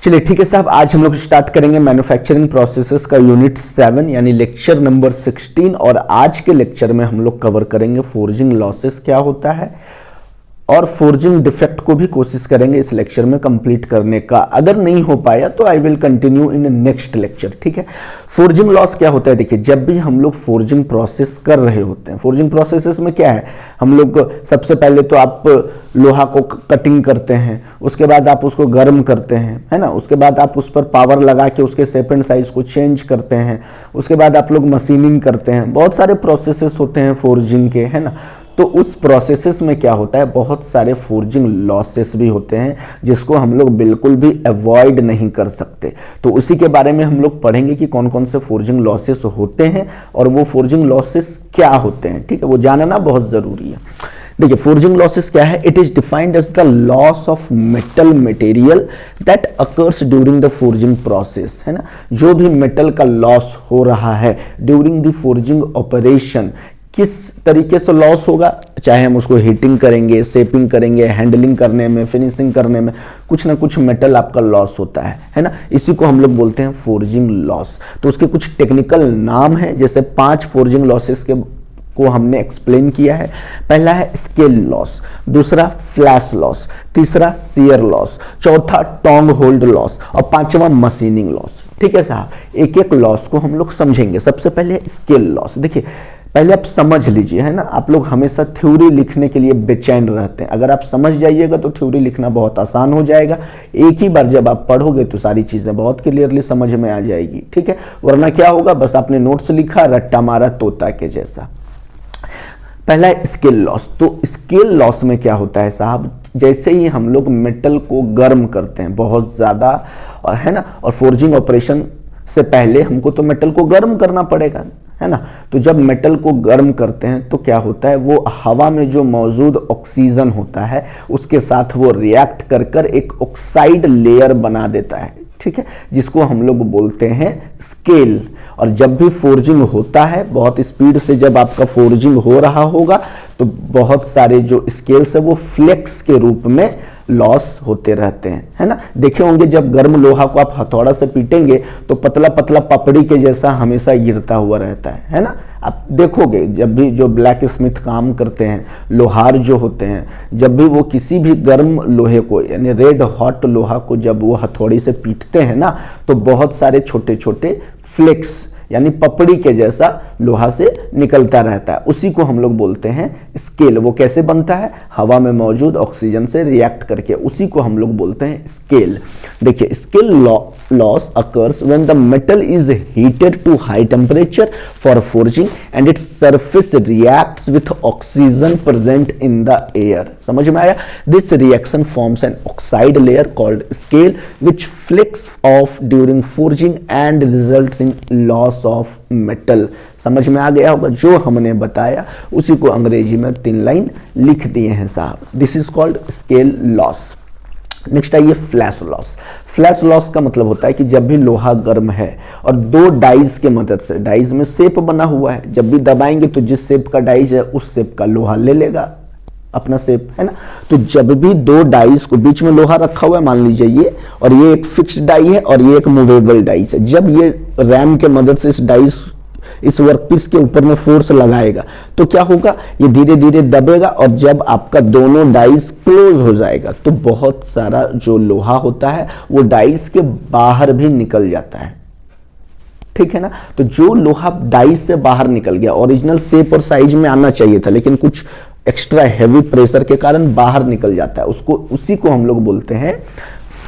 चलिए ठीक है साहब, आज हम लोग स्टार्ट करेंगे मैन्युफैक्चरिंग प्रोसेसेस का यूनिट 7 यानी लेक्चर नंबर 16। और आज के लेक्चर में हम लोग कवर करेंगे फोर्जिंग लॉसेस क्या होता है और फोर्जिंग डिफेक्ट को भी कोशिश करेंगे इस लेक्चर में कंप्लीट करने का। अगर नहीं हो पाया तो I will continue in next lecture. ठीक है, फोर्जिंग लॉस क्या होता है? देखिए, जब भी हम लोग फोर्जिंग प्रोसेस कर रहे होते हैं, फोर्जिंग प्रोसेसेस में क्या है, हम लोग सबसे पहले तो आप लोहा को कटिंग करते हैं, उसके बाद आप उसको गर्म करते हैं, है ना, उसके बाद आप उस पर पावर लगा के उसके शेप एंड साइज को चेंज करते हैं, उसके बाद आप लोग मशीनिंग करते हैं। बहुत सारे प्रोसेसेस होते हैं फोर्जिंग के, है ना। तो उस प्रोसेसेस में क्या होता है, बहुत सारे फोर्जिंग लॉसेस भी होते हैं जिसको हम लोग बिल्कुल भी अवॉइड नहीं कर सकते। तो उसी के बारे में हम लोग पढ़ेंगे कि कौन कौन से फोर्जिंग लॉसेस होते हैं और वो फोर्जिंग लॉसेस क्या होते हैं। ठीक है, वो जानना बहुत जरूरी है। देखिए, फोर्जिंग लॉसेस क्या है? It is defined as the loss of metal material that occurs during the forging process, है ना। जो भी मेटल का लॉस हो रहा है ड्यूरिंग द फोर्जिंग ऑपरेशन, किस तरीके से लॉस होगा, चाहे हम उसको हीटिंग करेंगे, शेपिंग करेंगे, हैंडलिंग करने में, फिनिशिंग करने में कुछ ना कुछ मेटल आपका लॉस होता है ना। इसी को हम लोग बोलते हैं फोर्जिंग लॉस। तो उसके कुछ टेक्निकल नाम है, जैसे 5 फोर्जिंग लॉसेस को हमने एक्सप्लेन किया है। पहला है स्केल लॉस, दूसरा फ्लैश लॉस, तीसरा शियर लॉस, चौथा टोंग होल्ड लॉस और पांचवा मशीनिंग लॉस। ठीक है साहब, एक एक लॉस को हम लोग समझेंगे। सबसे पहले स्केल लॉस। देखिए, पहले आप समझ लीजिए, है ना। आप लोग हमेशा थ्योरी लिखने के लिए बेचैन रहते हैं। अगर आप समझ जाइएगा तो थ्योरी लिखना बहुत आसान हो जाएगा। एक ही बार जब आप पढ़ोगे तो सारी चीजें बहुत क्लियरली समझ में आ जाएगी। ठीक है, वरना क्या होगा, बस आपने नोट्स लिखा, रट्टा मारा तोता के जैसा। पहला है स्केल लॉस। तो स्केल लॉस में क्या होता है साहब, जैसे ही हम लोग मेटल को गर्म करते हैं बहुत ज्यादा, और है ना, और फोर्जिंग ऑपरेशन से पहले हमको तो मेटल को गर्म करना पड़ेगा, है ना। तो जब मेटल को गर्म करते हैं तो क्या होता है, वो हवा में जो मौजूद ऑक्सीजन होता है उसके साथ वो रिएक्ट कर कर एक ऑक्साइड लेयर बना देता है। ठीक है, जिसको हम लोग बोलते हैं स्केल। और जब भी फोर्जिंग होता है, बहुत स्पीड से जब आपका फोर्जिंग हो रहा होगा तो बहुत सारे जो स्केल्स है वो फ्लेक्स के रूप में लॉस होते रहते हैं, है ना। देखे होंगे जब गर्म लोहा को आप हथौड़ा से पीटेंगे तो पतला पतला पपड़ी के जैसा हमेशा गिरता हुआ रहता है ना। आप देखोगे जब भी जो ब्लैक स्मिथ काम करते हैं, लोहार जो होते हैं, जब भी वो किसी भी गर्म लोहे को यानी रेड हॉट लोहा को जब वो हथौड़ी से पीटते हैं ना, तो बहुत सारे छोटे छोटे फ्लेक्स यानी पपड़ी के जैसा लोहा से निकलता रहता है। उसी को हम लोग बोलते हैं स्केल। वो कैसे बनता है, हवा में मौजूद ऑक्सीजन से रिएक्ट करके, उसी को हम लोग बोलते हैं स्केल। देखिए, scale loss occurs when the metal is heated to high temperature for forging and its surface reacts with oxygen present in the air. समझ में आया? This reaction forms an oxide layer called scale which flakes off during forging and results in loss of metal. समझ में आ गया होगा? जो हमने बताया उसी को अंग्रेजी में 3 लाइन लिख दिए हैं साहब। This is called scale loss. Next आइए फ्लैश लॉस। फ्लैश लॉस का मतलब होता है कि जब भी लोहा गर्म है और 2 डाइज के मदद से, डाइज में शेप बना हुआ है, जब भी दबाएंगे तो जिस शेप का डाइज है उस शेप का लोहा ले लेगा अपना शेप, है ना। तो जब भी 2 डाइज को बीच में लोहा रखा हुआ है, मान लीजिए ये, और ये एक फिक्स्ड डाई है और ये एक मूवेबल डाइज है, जब ये रैम के मदद से इस डाइज इस वर्कपीस के ऊपर में फोर्स लगाएगा तो क्या होगा, ये धीरे धीरे दबेगा और जब आपका दोनों डाइस क्लोज हो जाएगा तो बहुत सारा जो लोहा होता है वो डाइस के बाहर भी निकल जाता है। ठीक है ना। तो जो लोहा डाइस से बाहर निकल गया, ओरिजिनल शेप और साइज में आना चाहिए था लेकिन कुछ एक्स्ट्रा हैवी प्रेशर के कारण बाहर निकल जाता है, उसी को हम लोग बोलते हैं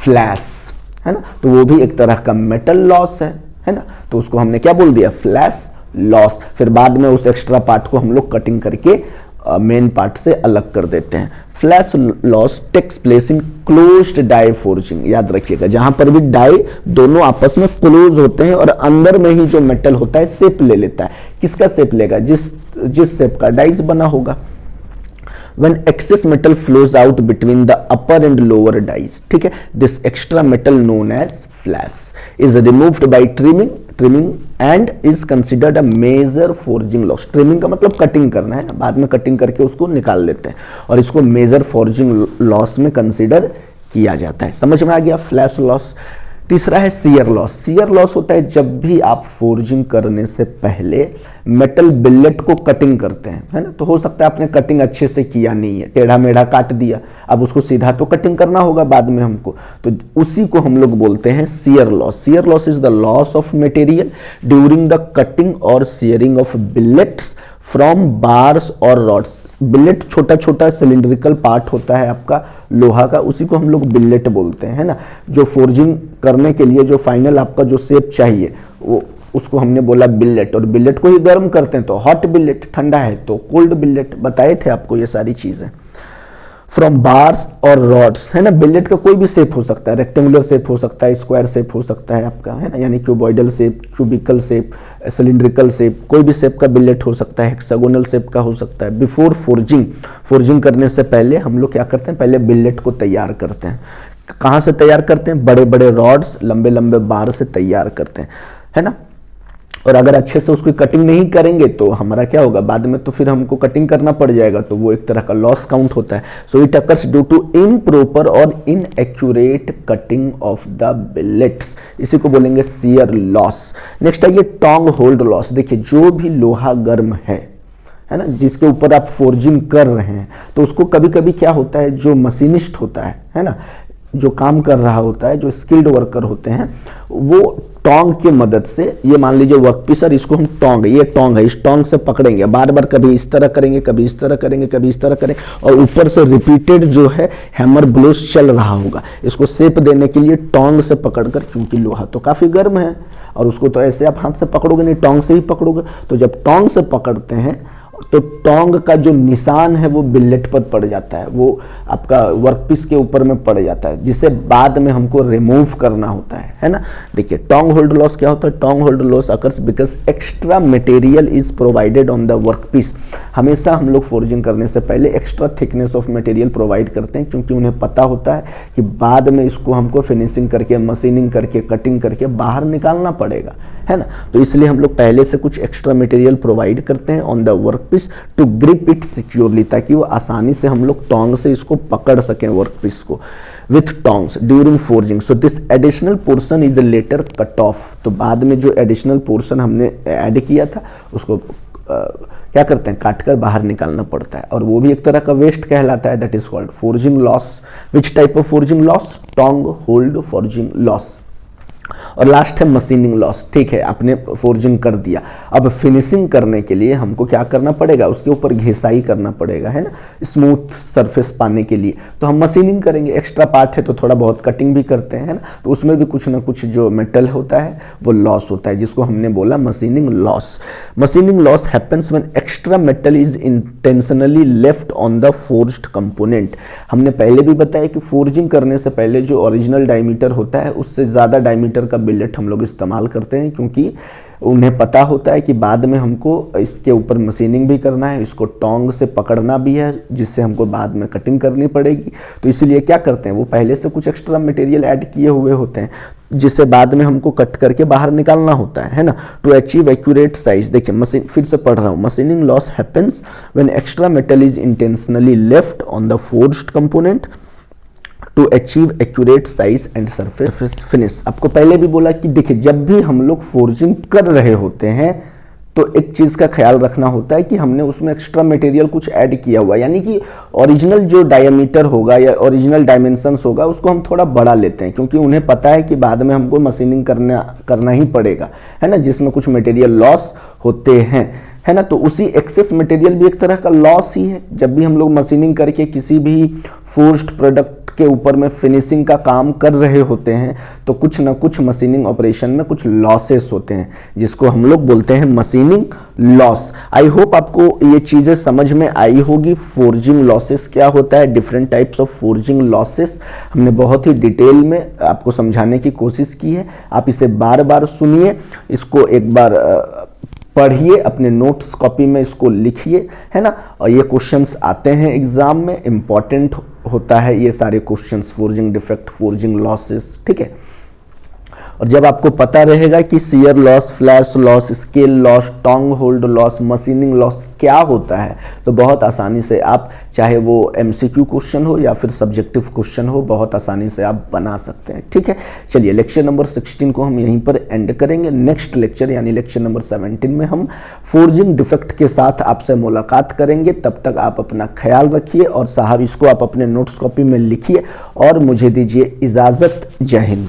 फ्लैश, है ना। तो वो भी एक तरह का मेटल लॉस है ना। तो उसको हमने क्या बोल दिया, फ्लैश लॉस। फिर बाद में उस एक्स्ट्रा पार्ट को हम लोग कटिंग करके मेन पार्ट से अलग कर देते हैं। Flash loss takes place in closed die forging. याद रखिएगा, जहां पर भी डाई दोनों आपस में क्लोज होते हैं और अंदर में ही जो मेटल होता है शेप ले लेता है। किसका शेप लेगा, जिस शेप का डाइस बना होगा। When excess metal flows out between the upper and lower dies, ठीक है, this extra metal known as flash is removed by trimming and is considered a major forging loss. trimming का मतलब cutting करना है, बाद में कटिंग करके उसको निकाल लेते हैं और इसको मेजर forging loss में कंसिडर किया जाता है। समझ में आ गया फ्लैश लॉस। तीसरा है शियर लॉस। शियर लॉस होता है जब भी आप फोर्जिंग करने से पहले मेटल बिलेट को कटिंग करते हैं, है ना। तो हो सकता है आपने कटिंग अच्छे से किया नहीं है, टेढ़ा मेढ़ा काट दिया, अब उसको सीधा तो कटिंग करना होगा बाद में हमको, तो उसी को हम लोग बोलते हैं shear loss. Shear loss is the loss of material during the cutting और shearing of billets from bars और रॉड्स। बिलेट छोटा छोटा सिलिंड्रिकल पार्ट होता है आपका लोहा का, उसी को हम लोग बिलेट बोलते हैं, है ना। जो फोर्जिंग करने के लिए जो फाइनल आपका जो शेप चाहिए वो उसको हमने बोला बिलेट, और बिलेट को ही गर्म करते हैं तो हॉट बिलेट, ठंडा है तो कोल्ड बिलेट, बताए थे आपको ये सारी चीजें। फ्रॉम बार्स और रॉड्स, है ना। बिलेट का कोई भी शेप हो सकता है, रेक्टेंगुलर शेप हो सकता है, स्क्वायर शेप हो सकता है आपका, है ना, यानी cuboidal shape, cubical shape, cylindrical shape, कोई भी शेप का बिलेट हो सकता है, हेक्सागोनल शेप का हो सकता है। बिफोर फोर्जिंग, फोर्जिंग करने से पहले हम लोग क्या करते हैं, पहले बिलेट को तैयार करते हैं। कहाँ से तैयार करते हैं, बड़े बड़े रॉड्स, लंबे लंबे बार से तैयार करते हैं, है ना। और अगर अच्छे से उसकी कटिंग नहीं करेंगे तो हमारा क्या होगा, बाद में तो फिर हमको कटिंग करना पड़ जाएगा, तो वो एक तरह का लॉस काउंट होता है। So it occurs due to improper और inaccurate cutting of the billets, इसी को बोलेंगे शियर लॉस। नेक्स्ट है ये टोंग होल्ड लॉस। देखिए जो भी लोहा गर्म है ना, जिसके ऊपर आप फोर्जिंग कर रहे हैं, तो उसको कभी कभी क्या होता है, जो मशीनिस्ट होता है ना, जो काम कर रहा होता है, जो स्किल्ड वर्कर होते हैं, वो टोंग की मदद से, ये मान लीजिए वर्कपीस और इसको हम टोंग, ये टोंग है, इस टोंग से पकड़ेंगे, बार बार कभी इस तरह करेंगे, कभी इस तरह करेंगे, कभी इस तरह करेंगे, और ऊपर से रिपीटेड जो है हैमर ब्लोस चल रहा होगा, इसको शेप देने के लिए टोंग से पकड़कर, क्योंकि लोहा तो काफी गर्म है और उसको तो ऐसे आप हाथ से पकड़ोगे नहीं, टोंग से ही पकड़ोगे। तो जब टोंग से पकड़ते हैं तो टोंग का जो निशान है वो बिलेट पर पड़ जाता है, वो आपका वर्कपीस के ऊपर में पड़ जाता है, जिसे बाद में हमको रिमूव करना होता है ना। देखिए टोंग होल्ड लॉस क्या होता है, tong hold loss occurs because extra material is provided on the workpiece. हमेशा हम लोग फोर्जिंग करने से पहले extra thickness of material provide करते हैं, क्योंकि उन्हें पता होता है कि बाद में इसको हमको फिनिशिंग करके, मशीनिंग करके, कटिंग करके बाहर निकालना पड़ेगा, है ना। तो इसलिए हम लोग पहले से कुछ एक्स्ट्रा मटेरियल प्रोवाइड करते हैं on the workpiece to grip it securely, ताकि वो आसानी से हम लोग टोंग से इसको पकड़ सकें वर्कपीस को with tongs during forging. So this additional portion is later cut off. तो बाद में जो एडिशनल पोर्शन हमने ऐड किया था उसको क्या करते हैं, काट कर बाहर निकालना पड़ता है, और वो भी एक तरह का वेस्ट कहलाता है, that is called forging loss. Which type of forging loss, tong hold forging loss. और लास्ट है मशीनिंग लॉस। ठीक है, आपने फोर्जिंग कर दिया, अब फिनिशिंग करने के लिए हमको क्या करना पड़ेगा, उसके ऊपर घिसाई करना पड़ेगा, है ना, स्मूथ सरफेस पाने के लिए। तो हम मशीनिंग करेंगे, एक्स्ट्रा पार्ट है तो थोड़ा बहुत कटिंग भी करते हैं, है ना, तो उसमें भी कुछ ना कुछ जो मेटल होता है वो लॉस होता है, जिसको हमने बोला machining loss. Machining loss happens when extra metal is intentionally left on the forged component. हमने पहले भी बताया कि फोर्जिंग करने से पहले जो ओरिजिनल डायमीटर होता है उससे ज़्यादा डायमीटर का बिलेट हम लोग इस्तेमाल करते हैं, क्योंकि उन्हें पता होता है कि बाद में हमको इसके ऊपर मशीनिंग भी करना है, इसको टोंग से पकड़ना भी है, जिससे हमको बाद में कटिंग करनी पड़ेगी। तो इसीलिए क्या करते हैं, वो पहले से कुछ एक्स्ट्रा मटेरियल ऐड किए हुए होते हैं, जिससे बाद में हमको कट करके बाहर निकालना होता है ना, टू अचीव एक्यूरेट साइज। देखिए मशीन, फिर से पढ़ रहा हूँ, machining loss happens when extra metal is intentionally left on the forged component to achieve accurate size and surface finish. आपको पहले भी बोला कि देखिए जब भी हम लोग फोर्जिंग कर रहे होते हैं तो एक चीज का ख्याल रखना होता है कि हमने उसमें एक्स्ट्रा मटेरियल कुछ ऐड किया हुआ, यानी कि ओरिजिनल जो डायमीटर होगा या ओरिजिनल डायमेंशंस होगा उसको हम थोड़ा बड़ा लेते हैं, क्योंकि उन्हें पता है कि बाद में हमको मशीनिंग करना ही पड़ेगा, है ना, जिसमें कुछ मटेरियल लॉस होते हैं, है ना। तो उसी एक्सेस मटेरियल भी एक तरह का लॉस ही है। जब भी हम लोग मशीनिंग करके किसी भी फोर्ज्ड प्रोडक्ट के ऊपर में फिनिशिंग का काम कर रहे होते हैं तो कुछ ना कुछ मशीनिंग ऑपरेशन में कुछ लॉसेस होते हैं, जिसको हम लोग बोलते हैं मशीनिंग लॉस। आई होप आपको ये चीजें समझ में आई होगी। फोर्जिंग लॉसेस क्या होता है, different types of forging losses हमने बहुत ही डिटेल में आपको समझाने की कोशिश की है। आप इसे बार बार सुनिए, इसको एक बार पढ़िए, अपने नोट्स कॉपी में इसको लिखिए, है ना। और ये क्वेश्चंस आते हैं एग्जाम में, इंपॉर्टेंट होता है ये सारे questions, forging defect, forging losses, ठीक है। और जब आपको पता रहेगा कि shear loss, flash loss, scale loss, tong hold loss, machining loss क्या होता है, तो बहुत आसानी से आप, चाहे वो एमसीक्यू क्वेश्चन हो या फिर सब्जेक्टिव क्वेश्चन हो, बहुत आसानी से आप बना सकते हैं। ठीक है, चलिए लेक्चर नंबर 16 को हम यहीं पर एंड करेंगे। नेक्स्ट लेक्चर यानी लेक्चर नंबर 17 में हम फोर्जिंग डिफेक्ट के साथ आपसे मुलाकात करेंगे। तब तक आप अपना ख्याल रखिए और साहब इसको आप अपने नोट्स कॉपी में लिखिए और मुझे दीजिए इजाज़त। जय हिंद।